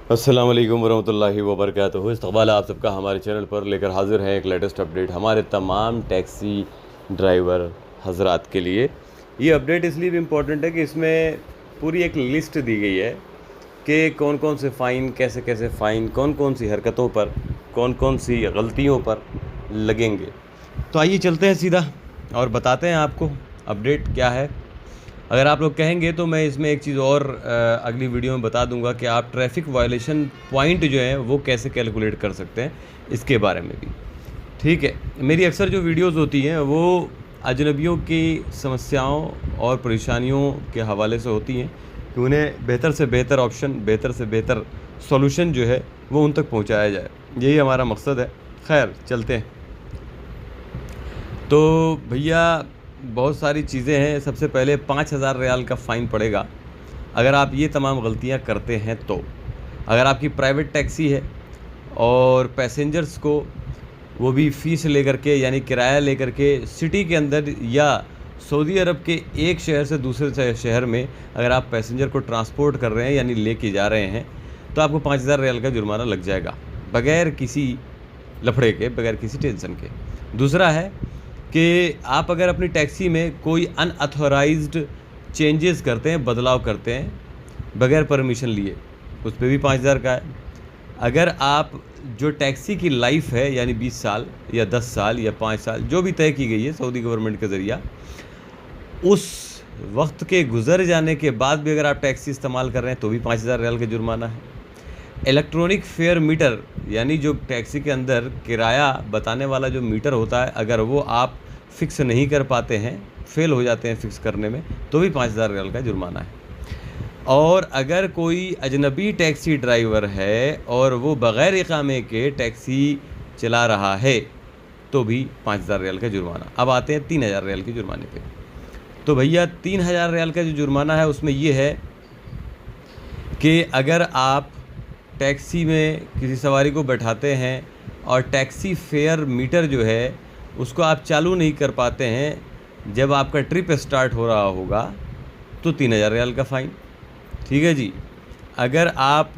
अस्सलाम वालेकुम वरहमतुल्लाहि वबरकातुहू। इस्तक़बाल आप सबका हमारे चैनल पर लेकर हाज़िर हैं एक लेटेस्ट अपडेट हमारे तमाम टैक्सी ड्राइवर हजरात के लिए। ये अपडेट इसलिए भी इम्पोर्टेंट है कि इसमें पूरी एक लिस्ट दी गई है कि कौन कौन से फ़ाइन, कैसे कैसे फ़ाइन, कौन कौन सी हरकतों पर, कौन कौन सी गलतियों पर लगेंगे। तो आइए चलते हैं सीधा और बताते हैं आपको अपडेट क्या है। अगर आप लोग कहेंगे तो मैं इसमें एक चीज़ और अगली वीडियो में बता दूंगा कि आप ट्रैफिक वायलेशन पॉइंट जो है वो कैसे कैलकुलेट कर सकते हैं, इसके बारे में भी। ठीक है, मेरी अक्सर जो वीडियोस होती हैं वो अजनबियों की समस्याओं और परेशानियों के हवाले से होती हैं कि उन्हें बेहतर से बेहतर ऑप्शन, बेहतर से बेहतर सॉल्यूशन जो है वो उन तक पहुंचाया जाए। यही हमारा मकसद है। खैर चलते हैं। तो भैया बहुत सारी चीज़ें हैं। सबसे पहले 5,000 रियाल का फ़ाइन पड़ेगा अगर आप ये तमाम गलतियां करते हैं। तो अगर आपकी प्राइवेट टैक्सी है और पैसेंजर्स को वो भी फ़ीस लेकर के, यानी किराया लेकर के सिटी के अंदर या सऊदी अरब के एक शहर से दूसरे शहर में अगर आप पैसेंजर को ट्रांसपोर्ट कर रहे हैं यानी लेके जा रहे हैं, तो आपको 5,000 रियाल का जुर्माना लग जाएगा, बग़ैर किसी लफड़े के, बग़ैर किसी टेंशन के। दूसरा है कि आप अगर अपनी टैक्सी में कोई अनऑथोराइज्ड चेंजेस करते हैं, बदलाव करते हैं बग़ैर परमिशन लिए, उस पर भी 5,000 का है। अगर आप जो टैक्सी की लाइफ है यानी 20 साल या 10 साल या 5 साल जो भी तय की गई है सऊदी गवर्नमेंट के ज़रिया, उस वक्त के गुज़र जाने के बाद भी अगर आप टैक्सी इस्तेमाल कर रहे हैं तो भी 5,000 रियाल का जुर्माना है। इलेक्ट्रॉनिक फेयर मीटर यानी जो टैक्सी के अंदर किराया बताने वाला जो मीटर होता है, अगर वो आप फ़िक्स नहीं कर पाते हैं, फ़ेल हो जाते हैं फ़िक्स करने में, तो भी 5,000 रियाल का जुर्माना है। और अगर कोई अजनबी टैक्सी ड्राइवर है और वो बग़ैर इकामे के टैक्सी चला रहा है तो भी 5,000 रियाल का जुर्माना। अब आते हैं 3,000 रियाल के जुर्माने पे। तो भैया 3,000 रियाल का जो जुर्माना है उसमें ये है कि अगर आप टैक्सी में किसी सवारी को बैठाते हैं और टैक्सी फेयर मीटर जो है उसको आप चालू नहीं कर पाते हैं जब आपका ट्रिप स्टार्ट हो रहा होगा, तो 3,000 रियाल का फ़ाइन। ठीक है जी। अगर आप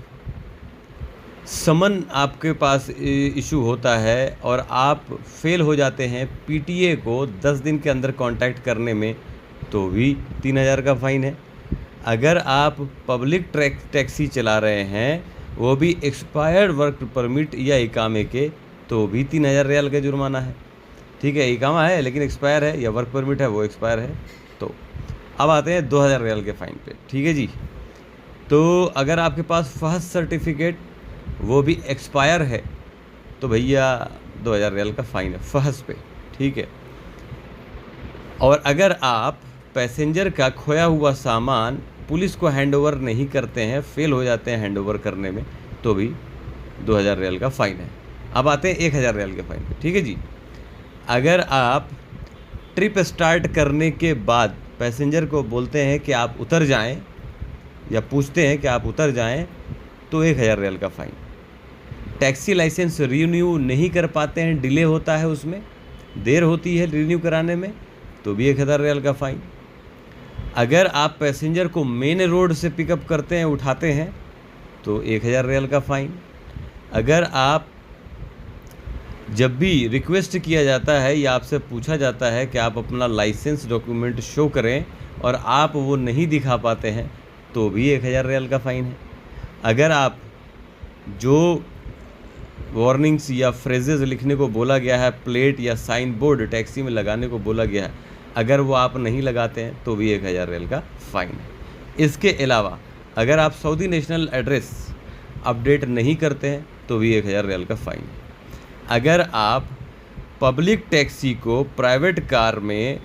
समन आपके पास इशू होता है और आप फेल हो जाते हैं पीटीए को 10 दिन के अंदर कांटेक्ट करने में, तो भी 3,000 का फ़ाइन है। अगर आप पब्लिक टैक्सी चला रहे हैं, वो भी एक्सपायर्ड वर्क परमिट या इकामे के, तो भी 3,000 रियाल का जुर्माना है। ठीक है, इकामा है लेकिन एक्सपायर है, या वर्क परमिट है वो एक्सपायर है। तो अब आते हैं 2,000 रियाल के फ़ाइन पे। ठीक है जी। तो अगर आपके पास फहस सर्टिफिकेट वो भी एक्सपायर है तो भैया 2,000 रियाल का फ़ाइन है फहस पे। ठीक है। और अगर आप पैसेंजर का खोया हुआ सामान पुलिस को हैंडओवर नहीं करते हैं, फ़ेल हो जाते हैं हैंडओवर करने में, तो भी 2,000 रियाल का फ़ाइन है। अब आते हैं 1,000 रियाल के फ़ाइन पे। ठीक है जी। अगर आप ट्रिप स्टार्ट करने के बाद पैसेंजर को बोलते हैं कि आप उतर जाएं या पूछते हैं कि आप उतर जाएं, तो 1,000 रियाल का फ़ाइन। टैक्सी लाइसेंस रिन्यू नहीं कर पाते हैं, डिले होता है, उसमें देर होती है रिन्यू कराने में, तो भी 1,000 रियाल का फ़ाइन। अगर आप पैसेंजर को मेन रोड से पिकअप करते हैं, उठाते हैं, तो 1,000 रियाल का फ़ाइन। अगर आप जब भी रिक्वेस्ट किया जाता है या आपसे पूछा जाता है कि आप अपना लाइसेंस डॉक्यूमेंट शो करें और आप वो नहीं दिखा पाते हैं, तो भी 1,000 रियाल का फ़ाइन है। अगर आप जो वार्निंग्स या फ्रेजेस लिखने को बोला गया है, प्लेट या साइन बोर्ड टैक्सी में लगाने को बोला गया है, अगर वो आप नहीं लगाते हैं तो भी 1,000 रियाल का फ़ाइन है। इसके अलावा अगर आप सऊदी नेशनल एड्रेस अपडेट नहीं करते हैं तो भी 1,000 रियाल का फ़ाइन है। अगर आप पब्लिक टैक्सी को प्राइवेट कार में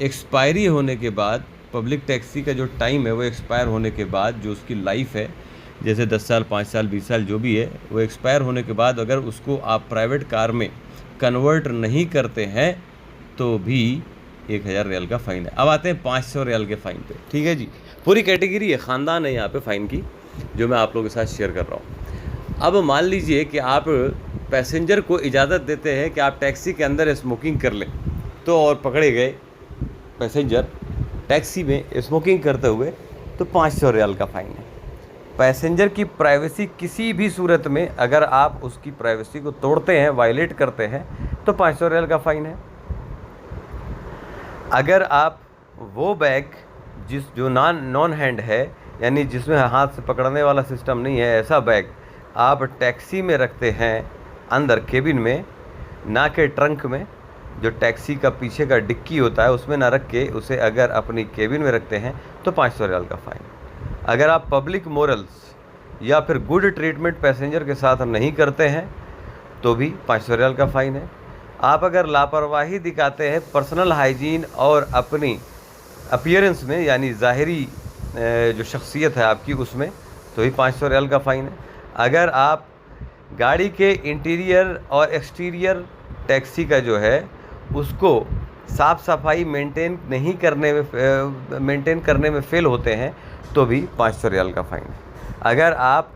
एक्सपायरी होने के बाद, पब्लिक टैक्सी का जो टाइम है वो एक्सपायर होने के बाद, जो उसकी लाइफ है जैसे 10 साल, 5 साल, 20 साल जो भी है, वो एक्सपायर होने के बाद अगर उसको आप प्राइवेट कार में कन्वर्ट नहीं करते हैं तो भी 1,000 रियाल का फ़ाइन है। अब आते हैं 500 रियाल के फ़ाइन पे। ठीक है जी। पूरी कैटेगरी है, ख़ानदान है यहाँ पे फ़ाइन की, जो मैं आप लोगों के साथ शेयर कर रहा हूँ। अब मान लीजिए कि आप पैसेंजर को इजाज़त देते हैं कि आप टैक्सी के अंदर स्मोकिंग कर लें, तो और पकड़े गए पैसेंजर टैक्सी में स्मोकिंग करते हुए, तो 500 रियाल का फ़ाइन है। पैसेंजर की प्राइवेसी किसी भी सूरत में अगर आप उसकी प्राइवेसी को तोड़ते हैं, वायलेट करते हैं, तो 500 रियाल का फ़ाइन है। अगर आप वो बैग जो नॉन हैंड है, यानी जिसमें हाथ से पकड़ने वाला सिस्टम नहीं है, ऐसा बैग आप टैक्सी में रखते हैं, अंदर केबिन में, ना के ट्रंक में, जो टैक्सी का पीछे का डिक्की होता है उसमें ना रख के उसे अगर अपनी केबिन में रखते हैं, तो 500 रियाल का फ़ाइन। अगर आप पब्लिक मोरल्स या फिर गुड ट्रीटमेंट पैसेंजर के साथ नहीं करते हैं, तो भी 500 रियाल का फ़ाइन है। आप अगर लापरवाही दिखाते हैं पर्सनल हाइजीन और अपनी अपीयरेंस में, यानी ज़ाहिरी जो शख्सियत है आपकी उसमें, तो ही 500 रियाल का फ़ाइन है। अगर आप गाड़ी के इंटीरियर और एक्सटीरियर टैक्सी का जो है उसको साफ़ सफाई मेंटेन करने में फ़ेल होते हैं, तो भी 500 रियाल का फ़ाइन है। अगर आप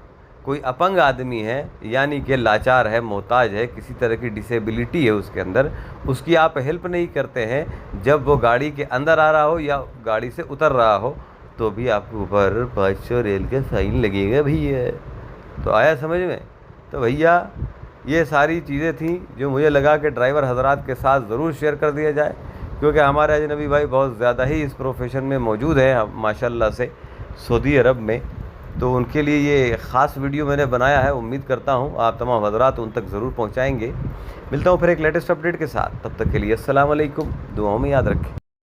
कोई अपंग आदमी है, यानी कि लाचार है, मोहताज है, किसी तरह की डिसेबिलिटी है उसके अंदर, उसकी आप हेल्प नहीं करते हैं जब वो गाड़ी के अंदर आ रहा हो या गाड़ी से उतर रहा हो, तो भी आपके ऊपर 500 रियाल का फ़ाइन लगेगा भैया। तो आया समझ में? तो भैया ये सारी चीज़ें थी जो मुझे लगा कि ड्राइवर हजरात के साथ ज़रूर शेयर कर दिया जाए, क्योंकि हमारे अजनबी भाई बहुत ज़्यादा ही इस प्रोफेशन में मौजूद हैं माशाल्लाह से सऊदी अरब में। तो उनके लिए ये ख़ास वीडियो मैंने बनाया है। उम्मीद करता हूँ आप तमाम हजरात उन तक ज़रूर पहुँचाएँगे। मिलता हूँ फिर एक लेटेस्ट अपडेट के साथ, तब तक के लिए अस्सलाम वालेकुम, दुआओं में याद रखें।